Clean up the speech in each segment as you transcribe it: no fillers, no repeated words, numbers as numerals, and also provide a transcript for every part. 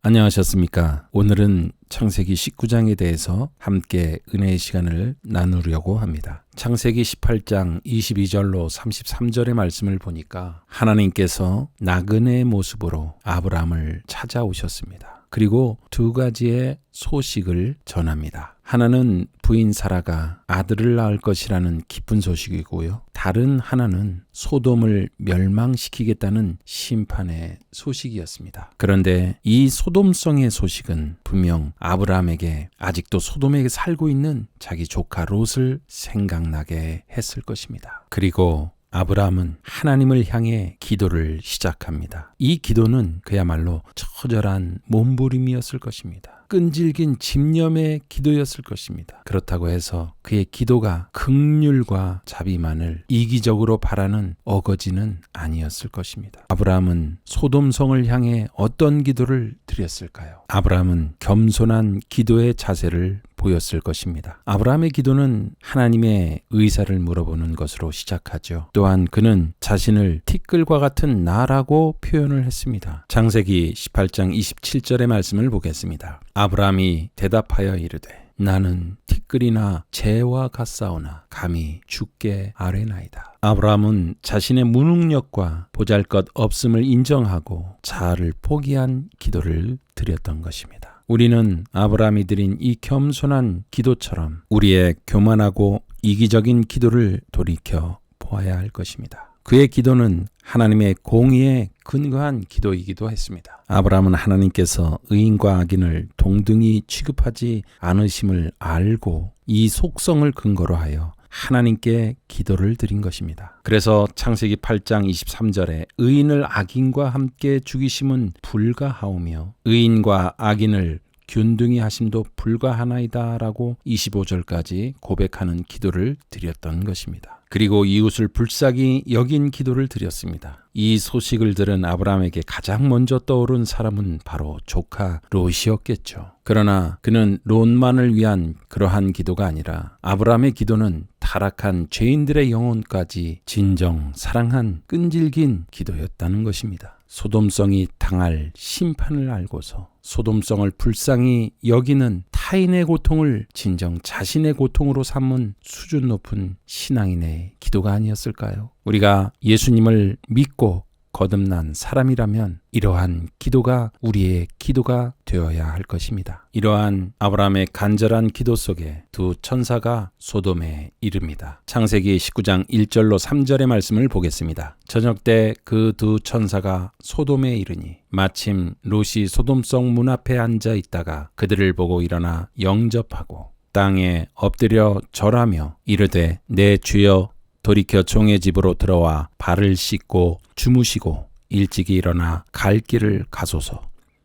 안녕하셨습니까? 오늘은 창세기 19장에 대해서 함께 은혜의 시간을 나누려고 합니다. 창세기 18장 22절로 33절의 말씀을 보니까 하나님께서 나그네의 모습으로 아브라함을 찾아오셨습니다. 그리고 두 가지의 소식을 전합니다. 하나는 부인 사라가 아들을 낳을 것이라는 기쁜 소식이고요. 다른 하나는 소돔을 멸망시키겠다는 심판의 소식이었습니다. 그런데 이 소돔성의 소식은 분명 아브라함에게 아직도 소돔에 살고 있는 자기 조카 롯을 생각나게 했을 것입니다. 그리고 아브라함은 하나님을 향해 기도를 시작합니다. 이 기도는 그야말로 처절한 몸부림이었을 것입니다. 끈질긴 집념의 기도였을 것입니다. 그렇다고 해서 그의 기도가 긍휼과 자비만을 이기적으로 바라는 어거지는 아니었을 것입니다. 아브라함은 소돔성을 향해 어떤 기도를 드렸을까요? 아브라함은 겸손한 기도의 자세를 보였을 것입니다. 아브라함의 기도는 하나님의 의사를 물어보는 것으로 시작하죠. 또한 그는 자신을 티끌과 같은 나라고 표현을 했습니다. 창세기 18장 27절의 말씀을 보겠습니다. 아브라함이 대답하여 이르되 나는 티끌이나 재와 같사오나 감히 주께 아뢰나이다. 아브라함은 자신의 무능력과 보잘것없음을 인정하고 자아를 포기한 기도를 드렸던 것입니다. 우리는 아브라함이 드린 이 겸손한 기도처럼 우리의 교만하고 이기적인 기도를 돌이켜 보아야 할 것입니다. 그의 기도는 하나님의 공의에 근거한 기도이기도 했습니다. 아브라함은 하나님께서 의인과 악인을 동등히 취급하지 않으심을 알고 이 속성을 근거로 하여 하나님께 기도를 드린 것입니다. 그래서 창세기 8장 23절에 의인을 악인과 함께 죽이심은 불가하오며 의인과 악인을 균등히 하심도 불가하나이다 라고 25절까지 고백하는 기도를 드렸던 것입니다. 그리고 이웃을 불쌍히 여긴 기도를 드렸습니다. 이 소식을 들은 아브라함에게 가장 먼저 떠오른 사람은 바로 조카 롯이었겠죠. 그러나 그는 롯만을 위한 그러한 기도가 아니라 아브라함의 기도는 타락한 죄인들의 영혼까지 진정 사랑한 끈질긴 기도였다는 것입니다. 소돔성이 당할 심판을 알고서 소돔성을 불쌍히 여기는 타인의 고통을 진정 자신의 고통으로 삼은 수준 높은 신앙인의 기도가 아니었을까요? 우리가 예수님을 믿고 거듭난 사람이라면 이러한 기도가 우리의 기도가 되어야 할 것입니다. 이러한 아브라함의 간절한 기도 속에 두 천사가 소돔에 이릅니다. 창세기 19장 1절로 3절의 말씀을 보겠습니다. 저녁 때 그 두 천사가 소돔에 이르니 마침 롯이 소돔성 문 앞에 앉아 있다가 그들을 보고 일어나 영접하고 땅에 엎드려 절하며 이르되 내 주여 돌이켜 종의 집으로 들어와 발을 씻고 주무시고 일찍이 일어나 갈 길을 가소서.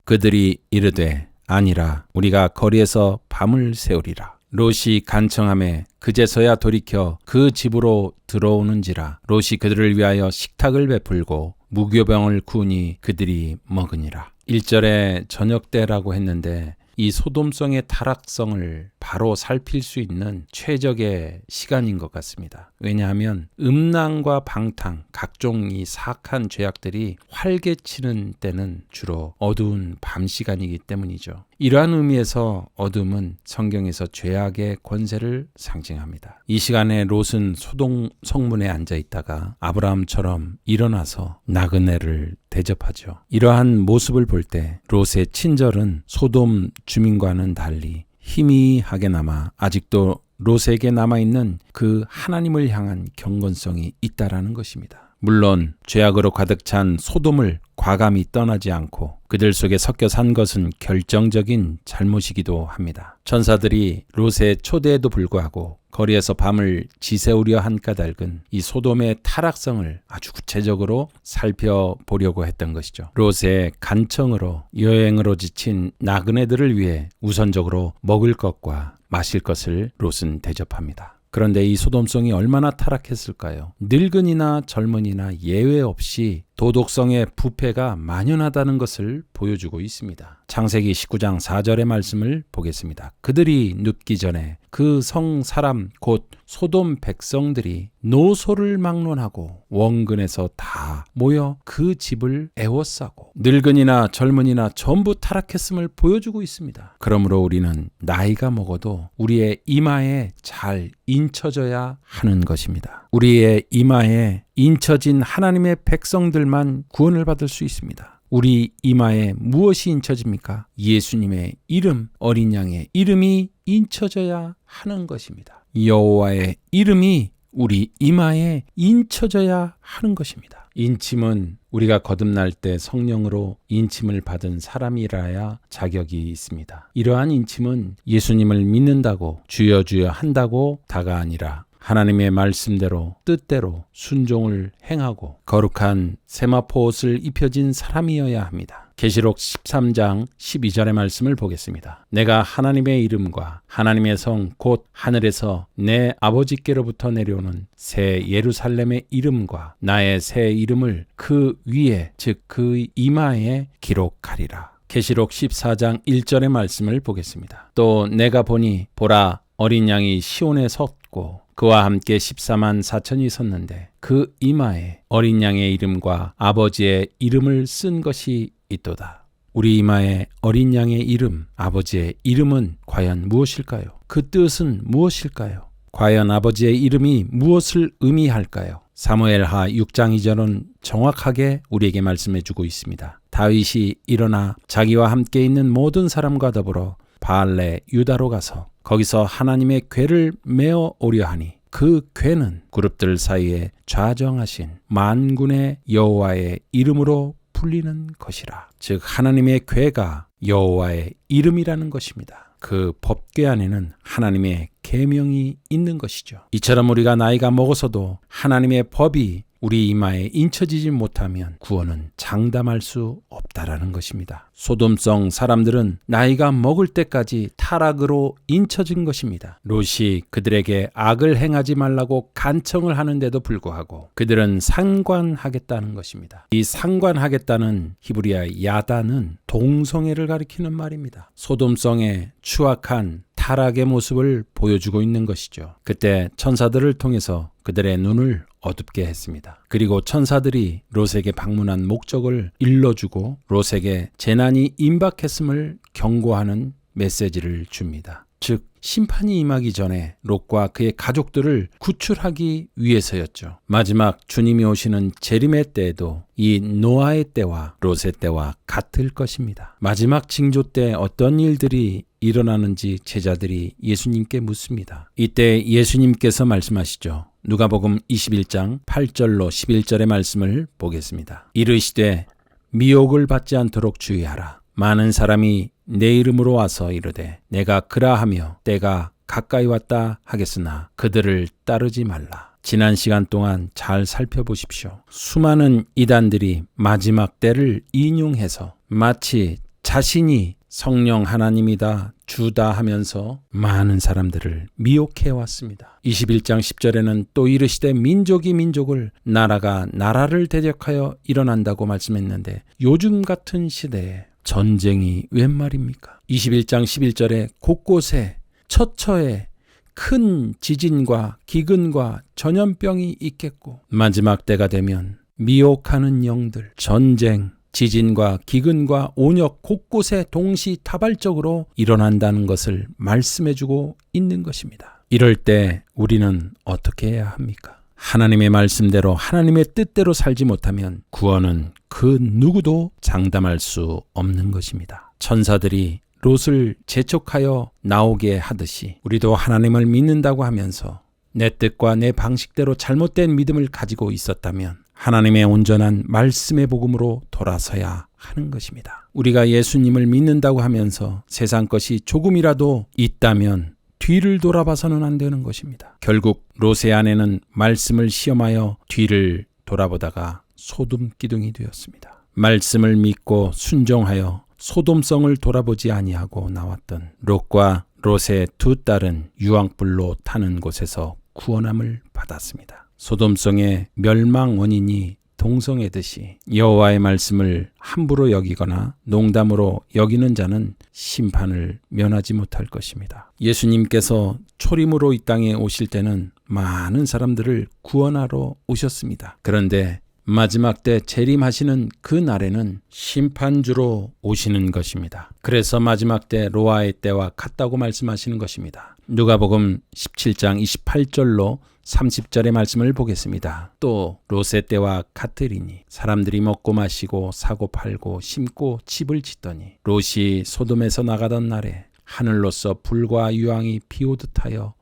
그들이 이르되 아니라 우리가 거리에서 밤을 새우리라. 롯이 간청하매 그제서야 돌이켜 그 집으로 들어오는지라. 롯이 그들을 위하여 식탁을 베풀고 무교병을 구우니 그들이 먹으니라. 1절에 저녁 때라고 했는데 이 소돔성의 타락성을 바로 살필 수 있는 최적의 시간인 것 같습니다. 왜냐하면 음란과 방탕, 각종 이 사악한 죄악들이 활개치는 때는 주로 어두운 밤 시간이기 때문이죠. 이러한 의미에서 어둠은 성경에서 죄악의 권세를 상징합니다. 이 시간에 롯은 소돔 성문에 앉아 있다가 아브라함처럼 일어나서 나그네를 대접하죠. 이러한 모습을 볼 때 롯의 친절은 소돔 주민과는 달리 희미하게나마 아직도 롯에게 남아있는 그 하나님을 향한 경건성이 있다라는 것입니다. 물론 죄악으로 가득 찬 소돔을 과감히 떠나지 않고 그들 속에 섞여 산 것은 결정적인 잘못이기도 합니다. 천사들이 롯의 초대에도 불구하고 거리에서 밤을 지새우려 한 까닭은 이 소돔의 타락성을 아주 구체적으로 살펴보려고 했던 것이죠. 롯의 간청으로 여행으로 지친 나그네들을 위해 우선적으로 먹을 것과 마실 것을 롯은 대접합니다. 그런데 이 소돔성이 얼마나 타락했을까요? 늙은이나 젊은이나 예외 없이 도덕성의 부패가 만연하다는 것을 보여주고 있습니다. 창세기 19장 4절의 말씀을 보겠습니다. 그들이 눕기 전에 그 성 사람 곧 소돔 백성들이 노소를 막론하고 원근에서 다 모여 그 집을 애워싸고 늙은이나 젊은이나 전부 타락했음을 보여주고 있습니다. 그러므로 우리는 나이가 먹어도 우리의 이마에 잘 인쳐져야 하는 것입니다. 우리의 이마에 인쳐진 하나님의 백성들만 구원을 받을 수 있습니다. 우리 이마에 무엇이 인쳐집니까? 예수님의 이름, 어린 양의 이름이 인쳐져야 하는 것입니다. 여호와의 이름이 우리 이마에 인쳐져야 하는 것입니다. 인침은 우리가 거듭날 때 성령으로 인침을 받은 사람이라야 자격이 있습니다. 이러한 인침은 예수님을 믿는다고 주여 주여 한다고 다가 아니라 하나님의 말씀대로 뜻대로 순종을 행하고 거룩한 세마포 옷을 입혀진 사람이어야 합니다. 계시록 13장 12절의 말씀을 보겠습니다. 내가 하나님의 이름과 하나님의 성 곧 하늘에서 내 아버지께로부터 내려오는 새 예루살렘의 이름과 나의 새 이름을 그 위에 즉 그 이마에 기록하리라. 계시록 14장 1절의 말씀을 보겠습니다. 또 내가 보니 보라 어린 양이 시온에 섰고 그와 함께 14만 4천이 섰는데 그 이마에 어린 양의 이름과 아버지의 이름을 쓴 것이 있도다. 우리 이마에 어린 양의 이름, 아버지의 이름은 과연 무엇일까요? 그 뜻은 무엇일까요? 과연 아버지의 이름이 무엇을 의미할까요? 사무엘하 6장 2절은 정확하게 우리에게 말씀해주고 있습니다. 다윗이 일어나 자기와 함께 있는 모든 사람과 더불어 바알레 유다로 가서 거기서 하나님의 궤를 메어 오려 하니 그 궤는 그룹들 사이에 좌정하신 만군의 여호와의 이름으로 불리는 것이라. 즉 하나님의 궤가 여호와의 이름이라는 것입니다. 그 법궤 안에는 하나님의 계명이 있는 것이죠. 이처럼 우리가 나이가 먹어서도 하나님의 법이 우리 이마에 인쳐지지 못하면 구원은 장담할 수 없다라는 것입니다. 소돔성 사람들은 나이가 먹을 때까지 타락으로 인쳐진 것입니다. 롯이 그들에게 악을 행하지 말라고 간청을 하는데도 불구하고 그들은 상관하겠다는 것입니다. 이 상관하겠다는 히브리어의 야다는 동성애를 가리키는 말입니다. 소돔성의 추악한 타락의 모습을 보여주고 있는 것이죠. 그때 천사들을 통해서 그들의 눈을 어둡게 했습니다. 그리고 천사들이 롯에게 방문한 목적을 일러주고 롯에게 재난이 임박했음을 경고하는 메시지를 줍니다. 즉 심판이 임하기 전에 롯과 그의 가족들을 구출하기 위해서였죠. 마지막 주님이 오시는 재림의 때에도 이 노아의 때와 롯의 때와 같을 것입니다. 마지막 징조 때 어떤 일들이 일어나는지 제자들이 예수님께 묻습니다. 이때 예수님께서 말씀하시죠. 누가복음 21장 8절로 11절의 말씀을 보겠습니다. 이르시되 미혹을 받지 않도록 주의하라. 많은 사람이 내 이름으로 와서 이르되 내가 그라하며 때가 가까이 왔다 하겠으나 그들을 따르지 말라. 지난 시간 동안 잘 살펴보십시오. 수많은 이단들이 마지막 때를 인용해서 마치 자신이 성령 하나님이다 주다 하면서 많은 사람들을 미혹해 왔습니다. 21장 10절에는 또 이르시되 민족이 민족을 나라가 나라를 대적하여 일어난다고 말씀했는데 요즘 같은 시대에 전쟁이 웬 말입니까? 21장 11절에 곳곳에 처처에 큰 지진과 기근과 전염병이 있겠고 마지막 때가 되면 미혹하는 영들, 전쟁, 지진과 기근과 온역 곳곳에 동시다발적으로 일어난다는 것을 말씀해주고 있는 것입니다. 이럴 때 우리는 어떻게 해야 합니까? 하나님의 말씀대로 하나님의 뜻대로 살지 못하면 구원은 그 누구도 장담할 수 없는 것입니다. 천사들이 롯을 재촉하여 나오게 하듯이 우리도 하나님을 믿는다고 하면서 내 뜻과 내 방식대로 잘못된 믿음을 가지고 있었다면 하나님의 온전한 말씀의 복음으로 돌아서야 하는 것입니다. 우리가 예수님을 믿는다고 하면서 세상 것이 조금이라도 있다면 뒤를 돌아봐서는 안 되는 것입니다. 결국 롯의 아내는 말씀을 시험하여 뒤를 돌아보다가 소돔 기둥이 되었습니다. 말씀을 믿고 순종하여 소돔성을 돌아보지 아니하고 나왔던 롯과 롯의 두 딸은 유황불로 타는 곳에서 구원함을 받았습니다. 소돔성의 멸망 원인이 동성애듯이 여호와의 말씀을 함부로 여기거나 농담으로 여기는 자는 심판을 면하지 못할 것입니다. 예수님께서 초림으로 이 땅에 오실 때는 많은 사람들을 구원하러 오셨습니다. 그런데 마지막 때 재림하시는 그 날에는 심판주로 오시는 것입니다. 그래서 마지막 때 노아의 때와 같다고 말씀하시는 것입니다. 누가복음 17장 28절로 30절의 말씀을 보겠습니다. 또 롯의 때와 같으리니 사람들이 먹고 마시고 사고 팔고 심고 집을 짓더니 롯이 소돔에서 나가던 날에 하늘로서 불과 유황이 비오듯 하여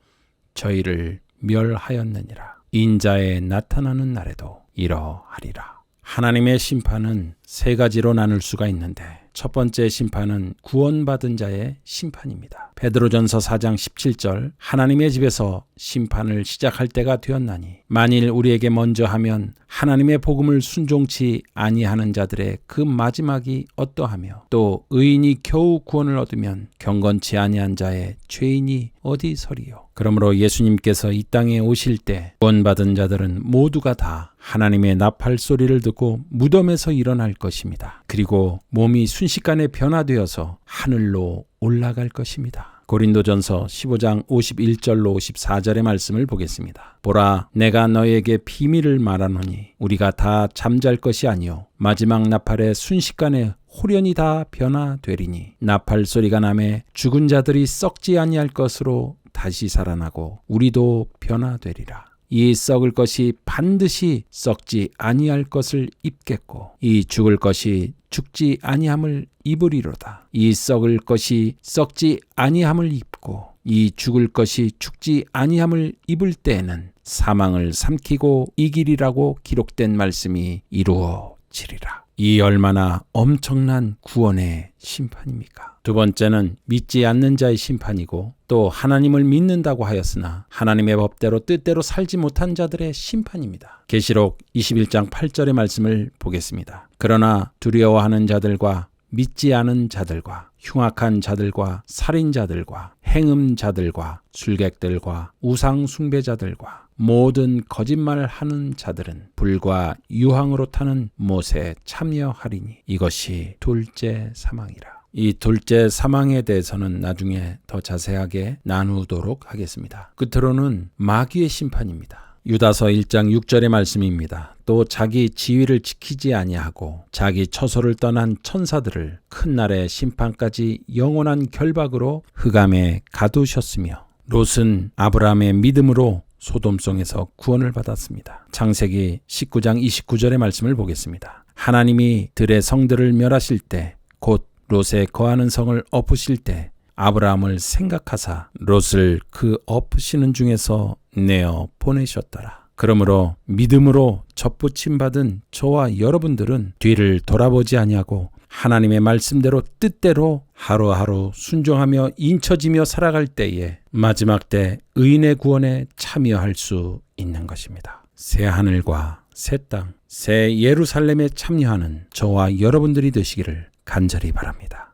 저희를 멸하였느니라. 인자에 나타나는 날에도 이러하리라. 하나님의 심판은 세 가지로 나눌 수가 있는데 첫 번째 심판은 구원받은 자의 심판입니다. 베드로전서 4장 17절 하나님의 집에서 심판을 시작할 때가 되었나니 만일 우리에게 먼저 하면 하나님의 복음을 순종치 아니하는 자들의 그 마지막이 어떠하며 또 의인이 겨우 구원을 얻으면 경건치 아니한 자의 죄인이 어디 서리요. 그러므로 예수님께서 이 땅에 오실 때 구원받은 자들은 모두가 다 하나님의 나팔 소리를 듣고 무덤에서 일어날 것입니다. 그리고 몸이 순식간에 변화되어서 하늘로 올라갈 것입니다. 고린도전서 15장 51절로 54절의 말씀을 보겠습니다. 보라, 내가 너에게 비밀을 말하노니 우리가 다 잠잘 것이 아니요 마지막 나팔에 순식간에 홀연히 다 변화되리니 나팔 소리가 나매 죽은 자들이 썩지 아니할 것으로 다시 살아나고 우리도 변화되리라. 이 썩을 것이 반드시 썩지 아니할 것을 입겠고 이 죽을 것이 죽지 아니함을 입으리로다. 이 썩을 것이 썩지 아니함을 입고 이 죽을 것이 죽지 아니함을 입을 때에는 사망을 삼키고 이기리라고 기록된 말씀이 이루어지리라. 이 얼마나 엄청난 구원의 심판입니까? 두 번째는 믿지 않는 자의 심판이고 또 하나님을 믿는다고 하였으나 하나님의 법대로 뜻대로 살지 못한 자들의 심판입니다. 계시록 21장 8절의 말씀을 보겠습니다. 그러나 두려워하는 자들과 믿지 않은 자들과 흉악한 자들과 살인자들과 행음자들과 술객들과 우상 숭배자들과 모든 거짓말하는 자들은 불과 유황으로 타는 못에 참여하리니 이것이 둘째 사망이라. 이 둘째 사망에 대해서는 나중에 더 자세하게 나누도록 하겠습니다. 끝으로는 마귀의 심판입니다. 유다서 1장 6절의 말씀입니다. 또 자기 지위를 지키지 아니하고 자기 처소를 떠난 천사들을 큰 날의 심판까지 영원한 결박으로 흑암에 가두셨으며 롯은 아브라함의 믿음으로 소돔성에서 구원을 받았습니다. 창세기 19장 29절의 말씀을 보겠습니다. 하나님이 들의 성들을 멸하실 때 곧 롯에 거하는 성을 엎으실 때 아브라함을 생각하사 롯을 그 엎으시는 중에서 내어 보내셨더라. 그러므로 믿음으로 접붙임 받은 저와 여러분들은 뒤를 돌아보지 아니하고 하나님의 말씀대로 뜻대로 하루하루 순종하며 인쳐지며 살아갈 때에 마지막 때 의인의 구원에 참여할 수 있는 것입니다. 새 하늘과 새 땅, 새 예루살렘에 참여하는 저와 여러분들이 되시기를 간절히 바랍니다.